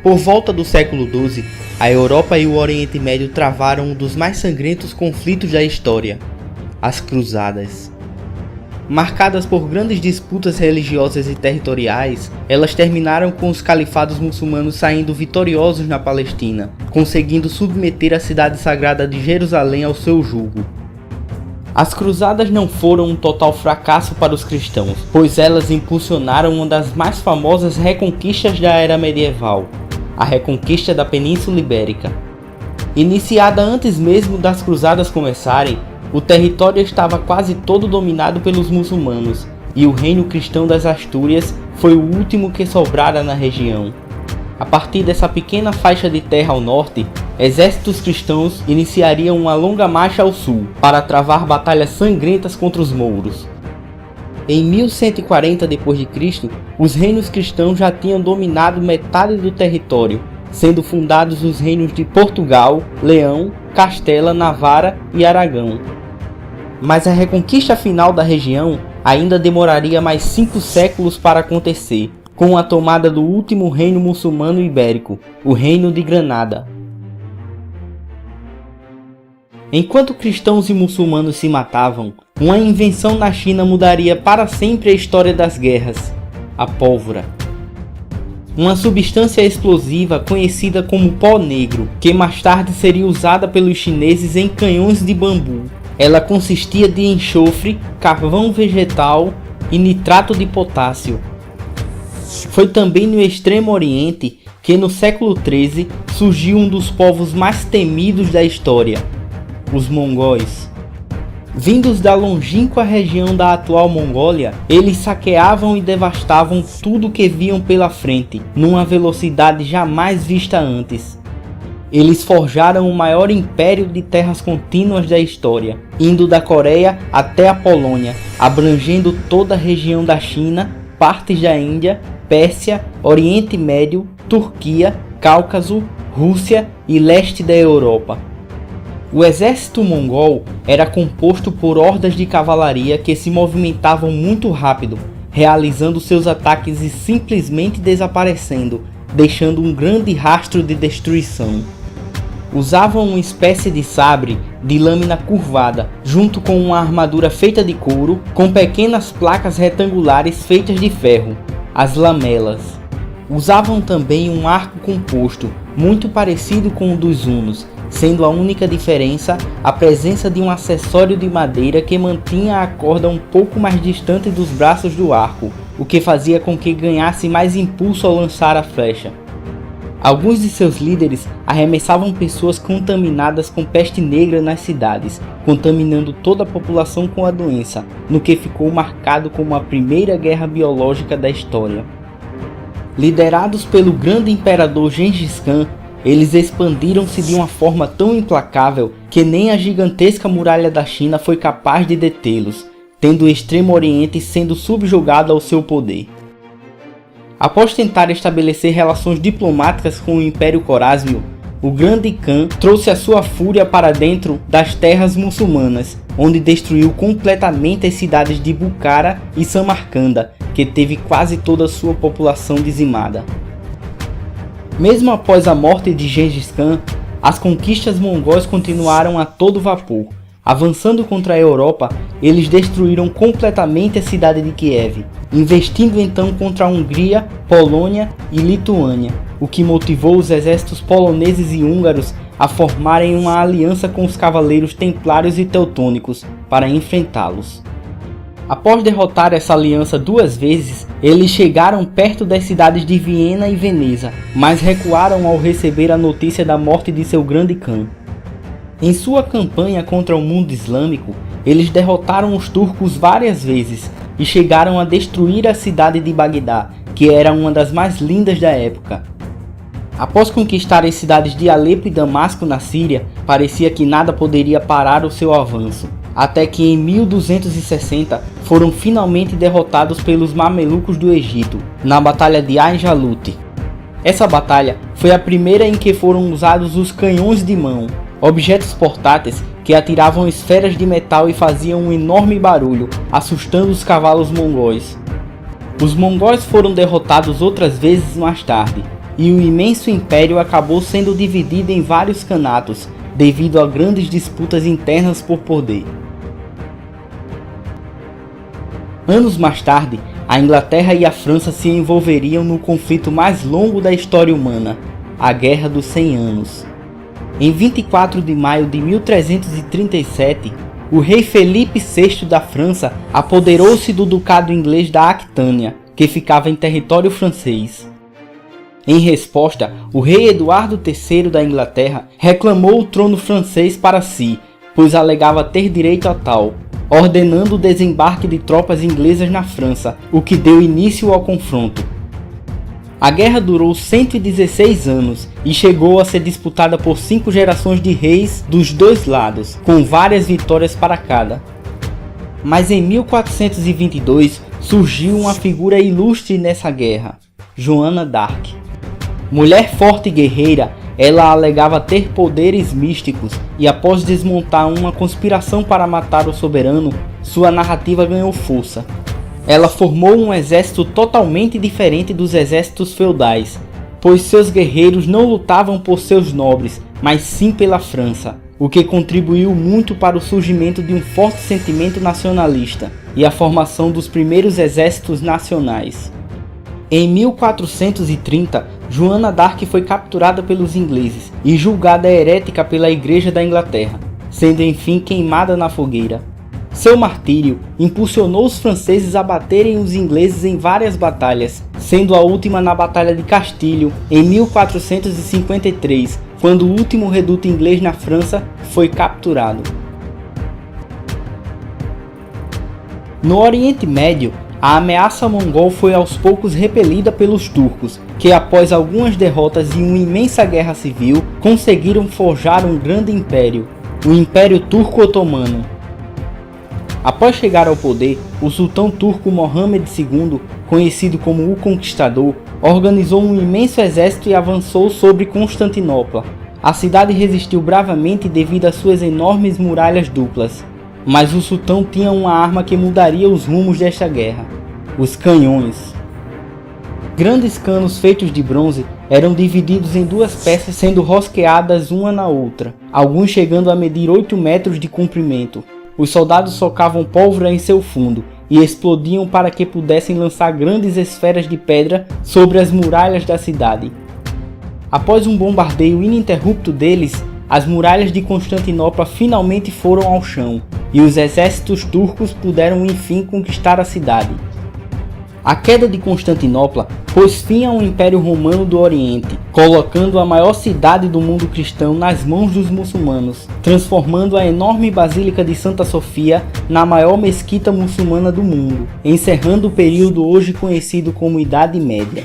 Por volta do século XII, a Europa e o Oriente Médio travaram um dos mais sangrentos conflitos da história, as Cruzadas. Marcadas por grandes disputas religiosas e territoriais, elas terminaram com os califados muçulmanos saindo vitoriosos na Palestina, conseguindo submeter a cidade sagrada de Jerusalém ao seu jugo. As Cruzadas não foram um total fracasso para os cristãos, pois elas impulsionaram uma das mais famosas reconquistas da era medieval, a reconquista da Península Ibérica. Iniciada antes mesmo das Cruzadas começarem, o território estava quase todo dominado pelos muçulmanos, e o reino cristão das Astúrias foi o último que sobrara na região. A partir dessa pequena faixa de terra ao norte, exércitos cristãos iniciariam uma longa marcha ao sul, para travar batalhas sangrentas contra os mouros. Em 1140 d.C., os reinos cristãos já tinham dominado metade do território, sendo fundados os reinos de Portugal, Leão, Castela, Navarra e Aragão. Mas a reconquista final da região ainda demoraria mais 5 séculos para acontecer, com a tomada do último reino muçulmano ibérico, o Reino de Granada. Enquanto cristãos e muçulmanos se matavam, uma invenção na China mudaria para sempre a história das guerras: a pólvora. Uma substância explosiva conhecida como pó negro, que mais tarde seria usada pelos chineses em canhões de bambu. Ela consistia de enxofre, carvão vegetal e nitrato de potássio. Foi também no Extremo Oriente que no século XIII surgiu um dos povos mais temidos da história, os mongóis. Vindos da longínqua região da atual Mongólia, eles saqueavam e devastavam tudo que viam pela frente, numa velocidade jamais vista antes. Eles forjaram o maior império de terras contínuas da história, indo da Coreia até a Polônia, abrangendo toda a região da China, partes da Índia, Pérsia, Oriente Médio, Turquia, Cáucaso, Rússia e leste da Europa. O exército mongol era composto por hordas de cavalaria que se movimentavam muito rápido, realizando seus ataques e simplesmente desaparecendo, deixando um grande rastro de destruição. Usavam uma espécie de sabre de lâmina curvada, junto com uma armadura feita de couro, com pequenas placas retangulares feitas de ferro, as lamelas. Usavam também um arco composto, muito parecido com o dos hunos, sendo a única diferença a presença de um acessório de madeira que mantinha a corda um pouco mais distante dos braços do arco, o que fazia com que ganhasse mais impulso ao lançar a flecha. Alguns de seus líderes arremessavam pessoas contaminadas com peste negra nas cidades, contaminando toda a população com a doença, no que ficou marcado como a primeira guerra biológica da história. Liderados pelo grande imperador Gengis Khan, eles expandiram-se de uma forma tão implacável que nem a gigantesca muralha da China foi capaz de detê-los, tendo o Extremo Oriente sendo subjugado ao seu poder. Após tentar estabelecer relações diplomáticas com o Império Corásmio, o grande Khan trouxe a sua fúria para dentro das terras muçulmanas, onde destruiu completamente as cidades de Bukhara e Samarcanda, que teve quase toda a sua população dizimada. Mesmo após a morte de Gengis Khan, as conquistas mongóis continuaram a todo vapor. Avançando contra a Europa, eles destruíram completamente a cidade de Kiev, investindo então contra a Hungria, Polônia e Lituânia, o que motivou os exércitos poloneses e húngaros a formarem uma aliança com os cavaleiros templários e teutônicos para enfrentá-los. Após derrotar essa aliança 2 vezes, eles chegaram perto das cidades de Viena e Veneza, mas recuaram ao receber a notícia da morte de seu grande Khan. Em sua campanha contra o mundo islâmico, eles derrotaram os turcos várias vezes e chegaram a destruir a cidade de Bagdá, que era uma das mais lindas da época. Após conquistar as cidades de Alepo e Damasco na Síria, parecia que nada poderia parar o seu avanço, até que em 1260 foram finalmente derrotados pelos mamelucos do Egito, na Batalha de Ain Jalut. Essa batalha foi a primeira em que foram usados os canhões de mão, objetos portáteis que atiravam esferas de metal e faziam um enorme barulho, assustando os cavalos mongóis. Os mongóis foram derrotados outras vezes mais tarde, e o imenso império acabou sendo dividido em vários khanatos, devido a grandes disputas internas por poder. Anos mais tarde, a Inglaterra e a França se envolveriam no conflito mais longo da história humana, a Guerra dos 100 Anos. Em 24 de maio de 1337, o rei Felipe VI da França apoderou-se do ducado inglês da Aquitânia, que ficava em território francês. Em resposta, o rei Eduardo III da Inglaterra reclamou o trono francês para si, pois alegava ter direito a tal, ordenando o desembarque de tropas inglesas na França, o que deu início ao confronto. A guerra durou 116 anos e chegou a ser disputada por 5 gerações de reis dos dois lados, com várias vitórias para cada. Mas em 1422 surgiu uma figura ilustre nessa guerra, Joana d'Arc. Mulher forte e guerreira, ela alegava ter poderes místicos e após desmontar uma conspiração para matar o soberano, sua narrativa ganhou força. Ela formou um exército totalmente diferente dos exércitos feudais, pois seus guerreiros não lutavam por seus nobres, mas sim pela França, o que contribuiu muito para o surgimento de um forte sentimento nacionalista e a formação dos primeiros exércitos nacionais. Em 1430, Joana d'Arc foi capturada pelos ingleses e julgada herética pela Igreja da Inglaterra, sendo enfim queimada na fogueira. Seu martírio impulsionou os franceses a baterem os ingleses em várias batalhas, sendo a última na Batalha de Castilho, em 1453, quando o último reduto inglês na França foi capturado. No Oriente Médio, a ameaça mongol foi aos poucos repelida pelos turcos, que após algumas derrotas e uma imensa guerra civil, conseguiram forjar um grande império, o Império Turco-Otomano. Após chegar ao poder, o sultão turco Mohammed II, conhecido como o Conquistador, organizou um imenso exército e avançou sobre Constantinopla. A cidade resistiu bravamente devido às suas enormes muralhas duplas. Mas o sultão tinha uma arma que mudaria os rumos desta guerra: os canhões. Grandes canos feitos de bronze eram divididos em 2 peças sendo rosqueadas uma na outra, alguns chegando a medir 8 metros de comprimento. Os soldados socavam pólvora em seu fundo e explodiam para que pudessem lançar grandes esferas de pedra sobre as muralhas da cidade. Após um bombardeio ininterrupto deles, as muralhas de Constantinopla finalmente foram ao chão, e os exércitos turcos puderam enfim conquistar a cidade. A queda de Constantinopla pôs fim ao Império Romano do Oriente, colocando a maior cidade do mundo cristão nas mãos dos muçulmanos, transformando a enorme Basílica de Santa Sofia na maior mesquita muçulmana do mundo, encerrando o período hoje conhecido como Idade Média.